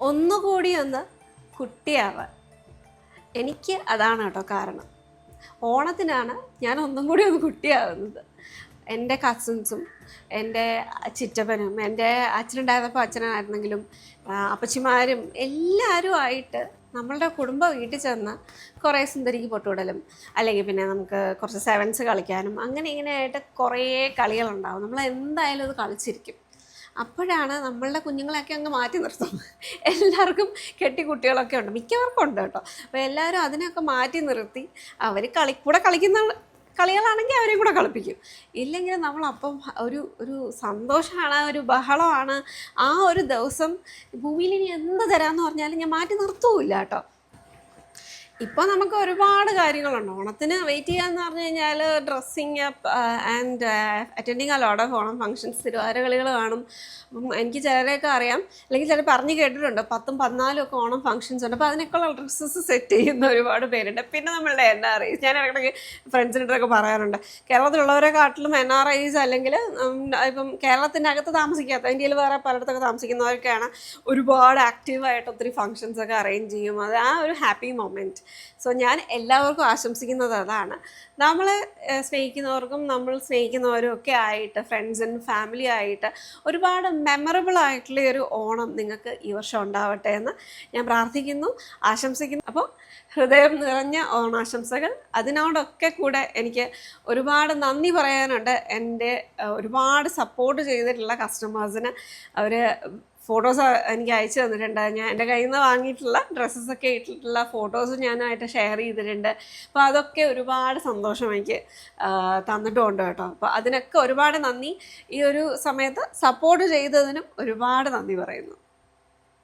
ഒന്നുകൂടി ഒന്ന് കുട്ടിയാവാൻ. എനിക്ക് അതാണ് കേട്ടോ കാരണം. ഓണത്തിനാണ് ഞാൻ ഒന്നും കൂടി ഒന്ന് കുട്ടിയാവുന്നത്. എൻ്റെ കസിൻസും എൻ്റെ ചിറ്റപ്പനും എൻ്റെ അച്ഛനുണ്ടായിരുന്നപ്പോൾ അച്ഛനായിരുന്നെങ്കിലും അപ്പച്ചിമാരും എല്ലാവരും ആയിട്ട് നമ്മളുടെ കുടുംബ വീട്ടിൽ ചെന്ന് കുറേ സുന്ദരിക്ക് പൊട്ടുവിടലും അല്ലെങ്കിൽ പിന്നെ നമുക്ക് കുറച്ച് സെവൻസ് കളിക്കാനും അങ്ങനെ ഇങ്ങനെയായിട്ട് കുറേ കളികളുണ്ടാവും. നമ്മൾ എന്തായാലും അത് കളിച്ചിരിക്കും. അപ്പോഴാണ് നമ്മളുടെ കുഞ്ഞുങ്ങളെയൊക്കെ അങ്ങ് മാറ്റി നിർത്തും. എല്ലാവർക്കും കുട്ടികളൊക്കെ ഉണ്ട്, മിക്കവർക്കും ഉണ്ട് കേട്ടോ. അപ്പോൾ എല്ലാവരും അതിനെയൊക്കെ മാറ്റി നിർത്തി അവർ കൂടെ കളിക്കുന്ന കളികളാണെങ്കിൽ അവരെയും കൂടെ കളിപ്പിക്കും. ഇല്ലെങ്കിൽ നമ്മളപ്പം ഒരു സന്തോഷമാണ്, ഒരു ബഹളമാണ്. ആ ഒരു ദിവസം ഭൂമിയിൽ ഇനി എന്ത് തരാമെന്ന് പറഞ്ഞാലും ഞാൻ മാറ്റി നിർത്തുകയില്ല കേട്ടോ. ഇപ്പോൾ നമുക്ക് ഒരുപാട് കാര്യങ്ങളുണ്ട്. ഓണത്തിന് വെയിറ്റ് ചെയ്യാന്ന് പറഞ്ഞു കഴിഞ്ഞാൽ ഡ്രസ്സിങ് അപ്പ് ആൻഡ് അറ്റൻഡിങ് ആ ലോട്ട് ഓഫ് ഓണം ഫങ്ഷൻസ്, തിരുവാതിരകളികൾ കാണും. അപ്പം എനിക്ക് ചിലരെയൊക്കെ അറിയാം, അല്ലെങ്കിൽ ചിലർ പറഞ്ഞു കേട്ടിട്ടുണ്ട് 10ഉം 14ഉം ഒക്കെ ഓണം ഫങ്ഷൻസ് ഉണ്ട്. അപ്പോൾ അതിനൊക്കെയുള്ള ഡ്രസ്സസ് സെറ്റ് ചെയ്യുന്ന ഒരുപാട് പേരുണ്ട്. പിന്നെ നമ്മളുടെ NRIs, ഞാൻ ഇടയ്ക്ക് ഫ്രണ്ട്സിനടുത്തൊക്കെ പറയാറുണ്ട്, കേരളത്തിലുള്ളവരെക്കാട്ടിലും NRIs അല്ലെങ്കിൽ ഇപ്പം കേരളത്തിൻ്റെ അകത്ത് താമസിക്കാത്ത, ഇന്ത്യയിൽ വേറെ പലയിടത്തൊക്കെ താമസിക്കുന്നവർക്കാണ് ഒരുപാട് ആക്റ്റീവായിട്ട് ഒത്തിരി ഫങ്ഷൻസൊക്കെ അറേഞ്ച് ചെയ്യും. അത് ആ ഒരു ഹാപ്പി മൊമെൻറ്റ്. സോ ഞാൻ എല്ലാവർക്കും ആശംസിക്കുന്നത് അതാണ്. നമ്മൾ സ്നേഹിക്കുന്നവർക്കും നമ്മൾ സ്നേഹിക്കുന്നവരും ഒക്കെ ആയിട്ട്, ഫ്രണ്ട്സ് ആൻഡ് ഫാമിലി ആയിട്ട് ഒരുപാട് മെമ്മറബിൾ ആയിട്ടുള്ള ഒരു ഓണം നിങ്ങൾക്ക് ഈ വർഷം ഉണ്ടാവട്ടെ എന്ന് ഞാൻ പ്രാർത്ഥിക്കുന്നു, ആശംസിക്കുന്നു. അപ്പോൾ ഹൃദയം നിറഞ്ഞ ഓണാശംസകൾ. അതിനോടൊക്കെ കൂടെ എനിക്ക് ഒരുപാട് നന്ദി പറയാനുണ്ട്. എൻ്റെ ഒരുപാട് സപ്പോർട്ട് ചെയ്തിട്ടുള്ള കസ്റ്റമേഴ്സിന്. അവർ ഫോട്ടോസ് എനിക്ക് അയച്ചു തന്നിട്ടുണ്ട്. ഞാൻ എൻ്റെ കയ്യിൽ നിന്ന് വാങ്ങിയിട്ടുള്ള ഡ്രസ്സസൊക്കെ ഇട്ടിട്ടുള്ള ഫോട്ടോസ് ഞാനായിട്ട് ഷെയർ ചെയ്തിട്ടുണ്ട്. അപ്പോൾ അതൊക്കെ ഒരുപാട് സന്തോഷം എനിക്ക് തന്നിട്ടുമുണ്ട് കേട്ടോ. അപ്പോൾ അതിനൊക്കെ ഒരുപാട് നന്ദി. ഈ ഒരു സമയത്ത് സപ്പോർട്ട് ചെയ്തതിനും ഒരുപാട് നന്ദി പറയുന്നു.